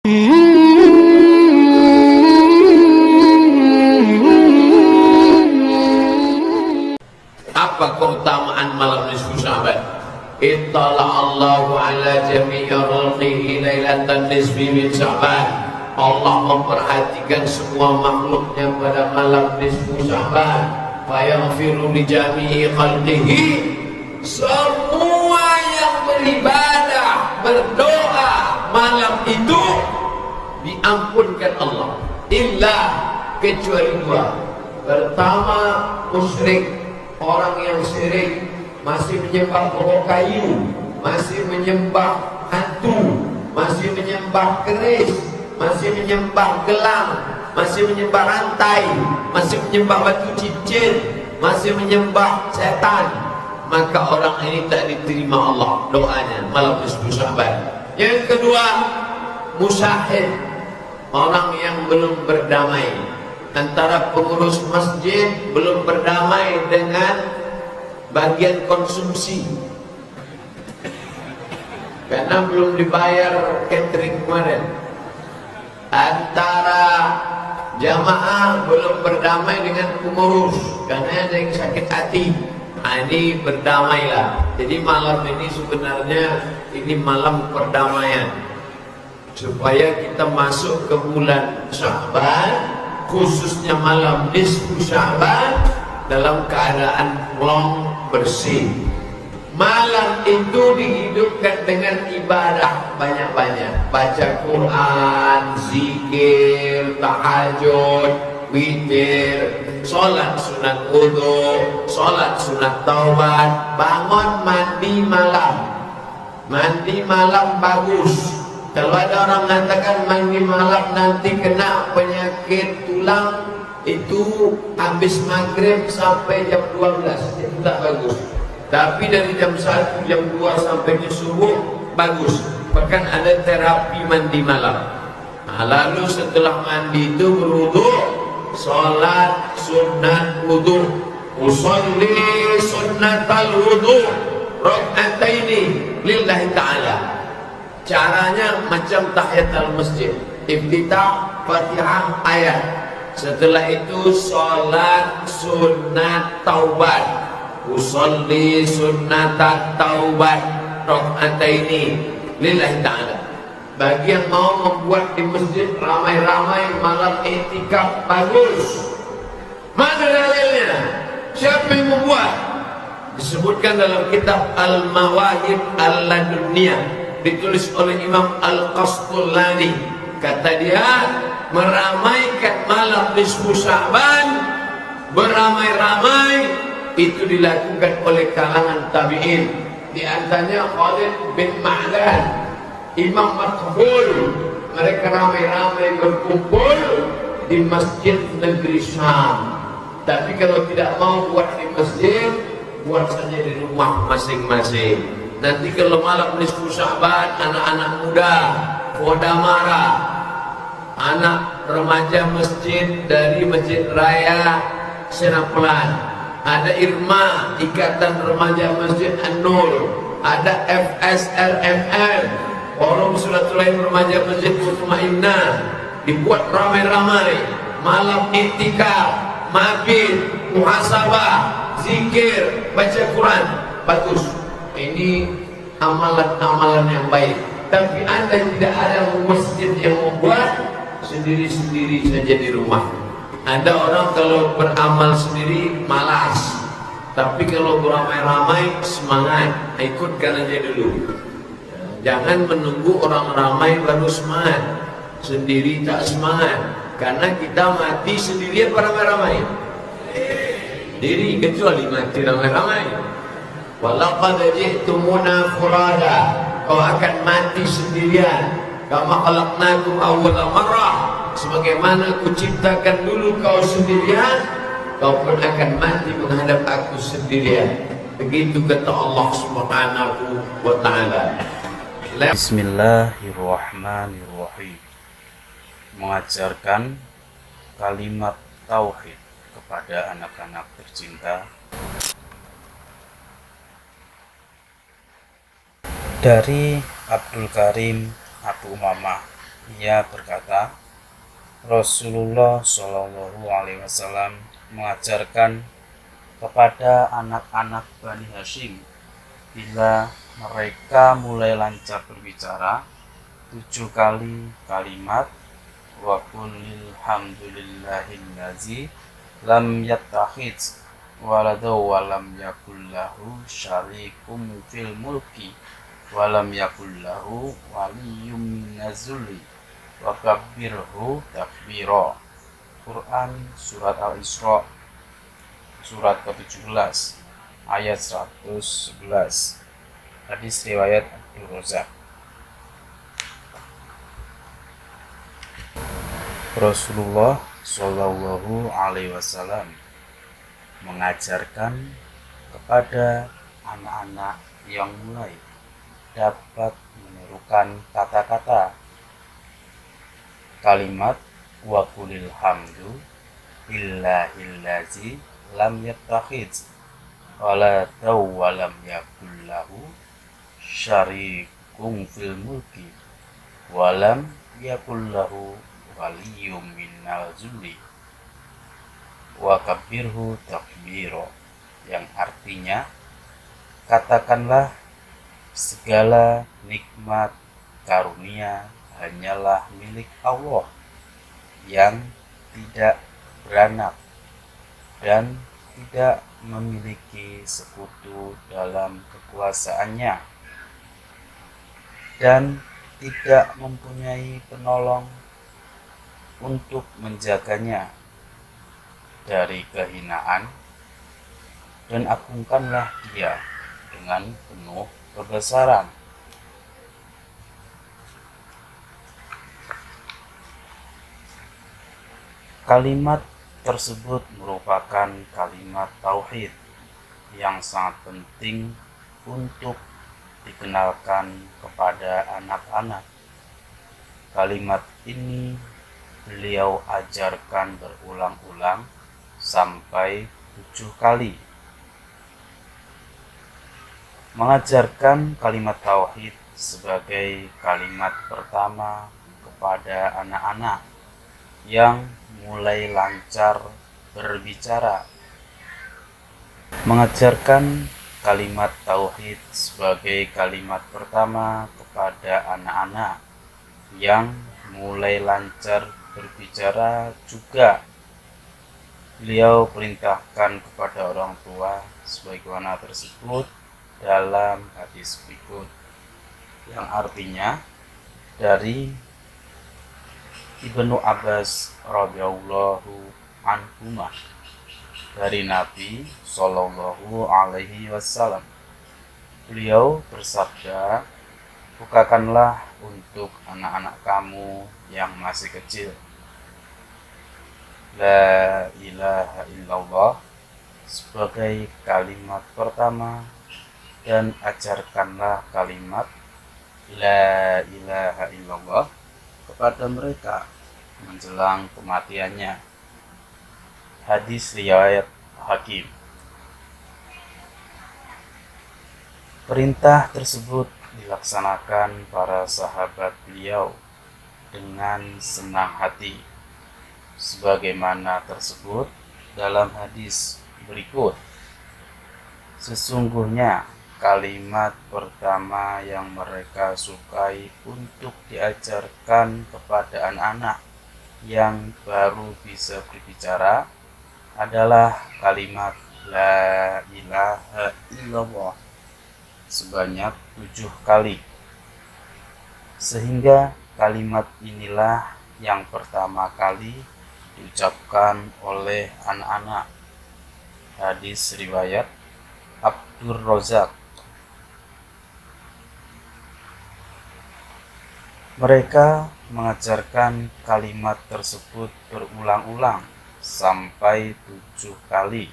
Apa keutamaan malam nisfu Sya'ban? Ittala Allahu ala jami'i khalqihi lailatan nisfi min Sya'ban. Allah memperhatikan semua makhluknya pada malam nisfu Sya'ban. Fayaghfiru li jami'i khalqihi. Semua yang beribadah, berdoa malam itu diampunkan Allah. Illa, kecuali dua. Pertama, musyrik, orang yang syirik, masih menyembah pokok kayu, masih menyembah hantu, masih menyembah keris, masih menyembah gelang, masih menyembah rantai, masih menyembah batu cincin, masih menyembah setan, maka orang ini tak diterima Allah doanya malam nisfu Sya'ban. Yang kedua, musyahid, orang yang belum berdamai. Antara pengurus masjid belum berdamai dengan bagian konsumsi karena belum dibayar catering kemarin. Antara jamaah belum berdamai dengan pengurus karena ada yang sakit hati. Ini berdamailah. Jadi malam ini sebenarnya ini malam perdamaian, supaya kita masuk ke bulan Sya'ban, khususnya malam nisfu Sya'ban, dalam keadaan plong bersih. Malam itu dihidupkan dengan ibadah banyak-banyak, baca Quran, zikir, tahajud, witir, sholat sunat wudu, sholat sunat taubat, bangun mandi malam. Mandi malam bagus. Kalau ada orang mengatakan mandi malam nanti kena penyakit tulang, itu habis maghrib sampai jam 12, itu tak bagus. Tapi dari jam 1, jam 2 sampai ke subuh bagus. Bahkan ada terapi mandi malam. Nah, lalu setelah mandi itu berwudu, sholat sunat wudu, usolli sunnatal wudu raka'ataini lillahi ta'ala. Caranya macam tahiyatul masjid, iftitah, Fatihah, ayat. Setelah itu sholat sunat taubat, usolli sunnatat taubat raka'ataini lillahi ta'ala. Bagi yang mau membuat di masjid ramai-ramai malam i'tikaf, bagus. Mana dalilnya? Siapa yang membuat? Disebutkan dalam kitab Al-Mawahib Al-Laduniyah, ditulis oleh Imam Al-Qastulani. Kata dia, meramaikan malam nisfu Sya'ban beramai-ramai itu dilakukan oleh kalangan tabi'in. Di antaranya Khalid bin Ma'dan, Imam Makhul. Mereka ramai-ramai berkumpul di masjid negeri Syam. Tapi kalau tidak mau buat di masjid, buat saja di rumah masing-masing. Nanti kalau malam nisfu Sya'ban, anak-anak muda Kodamara, anak remaja masjid dari Masjid Raya Senapelan, ada Irma, Ikatan Remaja Masjid An-Nur, ada FSLMM, Forum Silaturahim Remaja Masjid Mutmainnah, dibuat ramai-ramai malam i'tikaf, mabit, muhasabah, zikir, baca Quran, bagus. Ini amalan-amalan yang baik. Tapi anda tidak ada masjid yang membuat, sendiri-sendiri saja di rumah. Ada orang kalau beramal sendiri malas, tapi kalau beramai-ramai semangat. Ikutkan aja dulu. Jangan menunggu orang ramai baru semangat. Sendiri tak semangat. Karena kita mati sendirian beramai-ramai. Diri kecuali mati ramai-ramai. Walaqad ji'tumuna furada, kau akan mati sendirian. Kama khalaqnakum awwala marrah, sebagaimana aku ciptakan dulu kau sendirian, kau pun akan mati menghadap aku sendirian. Begitu kata Allah Subhanahu wa ta'ala. Bismillahirrahmanirrahim. Mengajarkan kalimat tauhid kepada anak-anak tercinta dari Abdul Karim Abu Umamah Ia berkata, Rasulullah Shallallahu Alaihi Wasallam mengajarkan kepada anak-anak Bani Hashim bila mereka mulai lancar berbicara 7 kali kalimat wa qulil hamdulillahillazi lam yattakhidz walada wa lam yakul lahu syarikum fil mulki wa lam yakul lahu waliyyun minaz-zulli wa kabbirhu takbira. Quran surat Al-Isra surat ke-17 ayat 111. Hadis riwayat Abdul Razak. Rasulullah Shallallahu Alaihi Wasallam mengajarkan kepada anak-anak yang mulai dapat menirukan kata-kata kalimat wa qulil hamdu lillahillazi lam yattakhidz walada wa lam yakul lahu syarikum fil mulki wa lam yakul lahu waliyyun minal zulli wa kabbirhu takbira, yang artinya katakanlah segala nikmat karunia hanyalah milik Allah yang tidak beranak dan tidak memiliki sekutu dalam kekuasaannya dan tidak mempunyai penolong untuk menjaganya dari kehinaan, dan agungkanlah dia dengan penuh kebesaran. Kalimat tersebut merupakan kalimat tauhid yang sangat penting untuk dikenalkan kepada anak-anak. Kalimat ini beliau ajarkan berulang-ulang sampai 7 kali. Mengajarkan kalimat tauhid sebagai kalimat pertama kepada anak-anak yang mulai lancar berbicara. Mengajarkan kalimat tauhid sebagai kalimat pertama kepada anak-anak yang mulai lancar berbicara juga beliau perintahkan kepada orang tua sebagaimana tersebut dalam hadis berikut, yang artinya dari Ibnu Abbas radhiyallahu anhumah dari Nabi Shallallahu Alaihi Wasallam, beliau bersabda, bukakanlah untuk anak-anak kamu yang masih kecil La ilaha illallah sebagai kalimat pertama dan ajarkanlah kalimat La ilaha illallah kepada mereka menjelang kematiannya. Hadis riwayat Hakim. Perintah tersebut dilaksanakan para sahabat beliau dengan senang hati, sebagaimana tersebut dalam hadis berikut. Sesungguhnya kalimat pertama yang mereka sukai untuk diajarkan kepada anak-anak yang baru bisa berbicara adalah kalimat La ilaha illallah sebanyak 7 kali, sehingga kalimat inilah yang pertama kali diucapkan oleh anak-anak. Hadis riwayat Abdul Razak. Mereka mengajarkan kalimat tersebut berulang-ulang sampai 7 kali,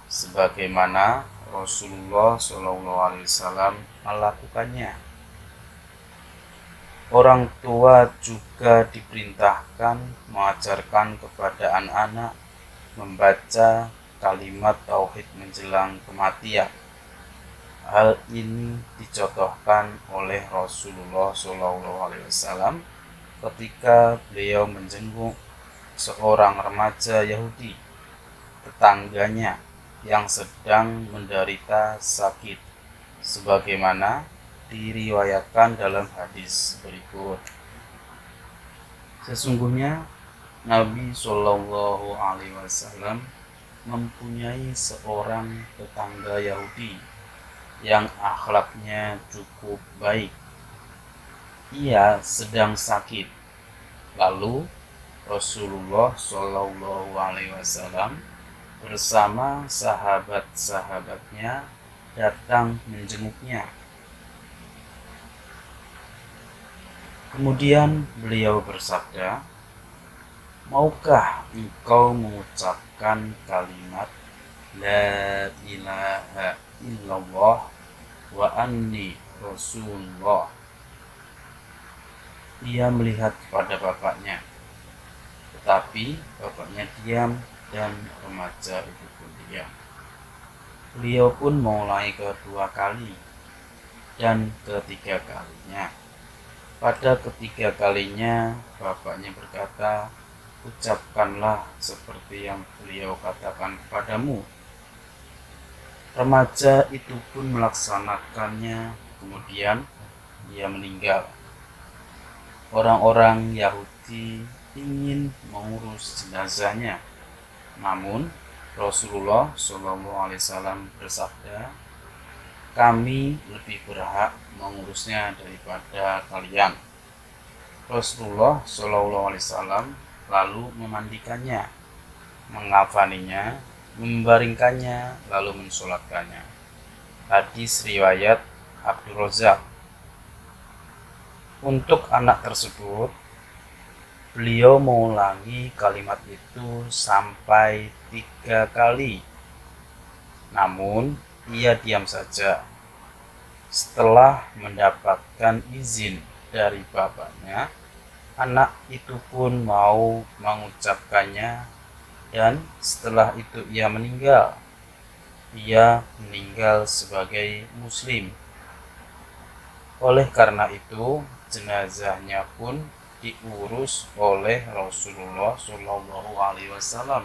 sebagaimana Rasulullah SAW melakukannya. Orang tua juga diperintahkan mengajarkan kepada anak-anak membaca kalimat tauhid menjelang kematian. Hal ini dicontohkan oleh Rasulullah SAW ketika beliau menjenguk seorang remaja Yahudi tetangganya yang sedang menderita sakit, sebagaimana diriwayatkan dalam hadis berikut. Sesungguhnya Nabi Shallallahu Alaihi Wasallam mempunyai seorang tetangga Yahudi yang akhlaknya cukup baik. Ia sedang sakit. Lalu Rasulullah Shallallahu Alaihi Wasallam bersama sahabat-sahabatnya datang menjenguknya. Kemudian beliau bersabda, "Maukah engkau mengucapkan kalimat La ilaha illallah wa anni Rasulullah?" Ia melihat kepada bapaknya, tetapi bapaknya diam dan remaja itu pun diam. Beliau pun mulai kedua kali dan ketiga kalinya. Pada ketiga kalinya bapaknya berkata, "Ucapkanlah seperti yang beliau katakan kepadamu." Remaja itu pun melaksanakannya, kemudian ia meninggal. Orang-orang Yahudi ingin mengurus jenazahnya, namun Rasulullah SAW bersabda, "Kami lebih berhak mengurusnya daripada kalian." Rasulullah SAW lalu memandikannya, mengafaninya, membaringkannya, lalu mensolatkannya. Hadis riwayat Abdul Razak. Untuk anak tersebut, beliau mengulangi kalimat itu sampai 3 kali. Namun, ia diam saja. Setelah mendapatkan izin dari bapaknya, anak itu pun mau mengucapkannya, dan setelah itu ia meninggal. Ia meninggal sebagai muslim. Oleh karena itu, jenazahnya pun diurus oleh Rasulullah SAW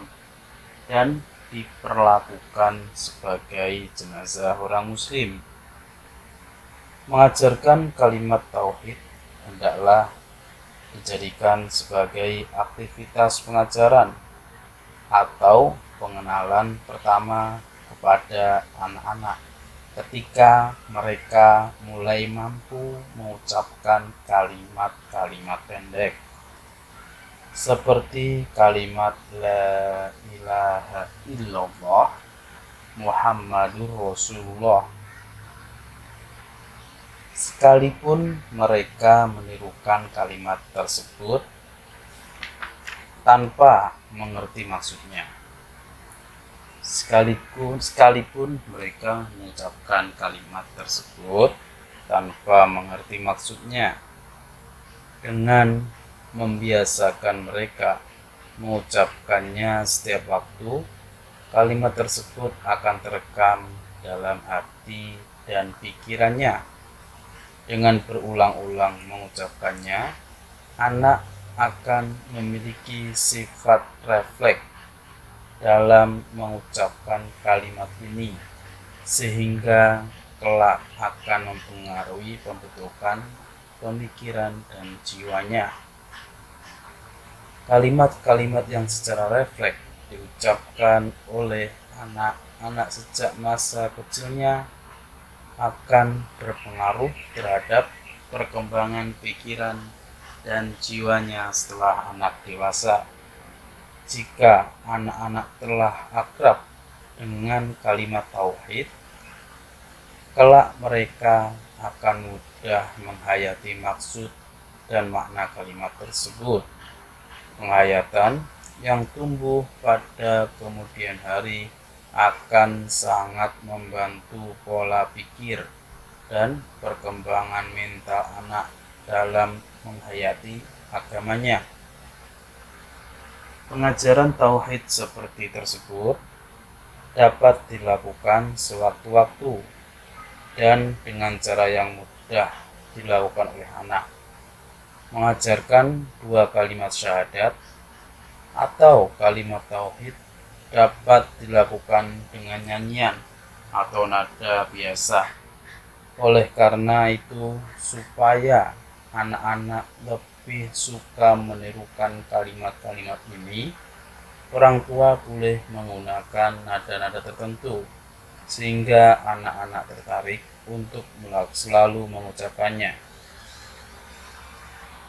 dan diperlakukan sebagai jenazah orang muslim. Mengajarkan kalimat tauhid hendaklah dijadikan sebagai aktivitas pengajaran atau pengenalan pertama kepada anak-anak ketika mereka mulai mampu mengucapkan kalimat-kalimat pendek seperti kalimat La ilaha illallah Muhammadur Rasulullah. Sekalipun mereka menirukan kalimat tersebut tanpa mengerti maksudnya. Sekalipun mereka mengucapkan kalimat tersebut tanpa mengerti maksudnya, dengan membiasakan mereka mengucapkannya setiap waktu, kalimat tersebut akan terekam dalam hati dan pikirannya. Dengan berulang-ulang mengucapkannya, anak akan memiliki sifat refleks dalam mengucapkan kalimat ini, sehingga kelak akan mempengaruhi pembentukan pemikiran dan jiwanya. Kalimat-kalimat yang secara refleks diucapkan oleh anak-anak sejak masa kecilnya akan berpengaruh terhadap perkembangan pikiran dan jiwanya setelah anak dewasa. Jika anak-anak telah akrab dengan kalimat tauhid, kelak mereka akan mudah menghayati maksud dan makna kalimat tersebut. Penghayatan yang tumbuh pada kemudian hari akan sangat membantu pola pikir dan perkembangan mental anak dalam menghayati agamanya. Pengajaran tauhid seperti tersebut dapat dilakukan sewaktu-waktu dan dengan cara yang mudah dilakukan oleh anak. mengajarkan dua kalimat syahadat atau kalimat tauhid dapat dilakukan dengan nyanyian atau nada biasa. Oleh karena itu, supaya anak-anak lebih suka menirukan kalimat-kalimat ini, orang tua boleh menggunakan nada-nada tertentu sehingga anak-anak tertarik untuk selalu mengucapkannya.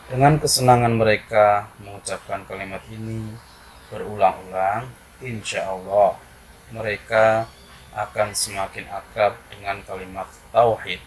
Dengan kesenangan mereka mengucapkan kalimat ini berulang-ulang, insya Allah mereka akan semakin akrab dengan kalimat tauhid.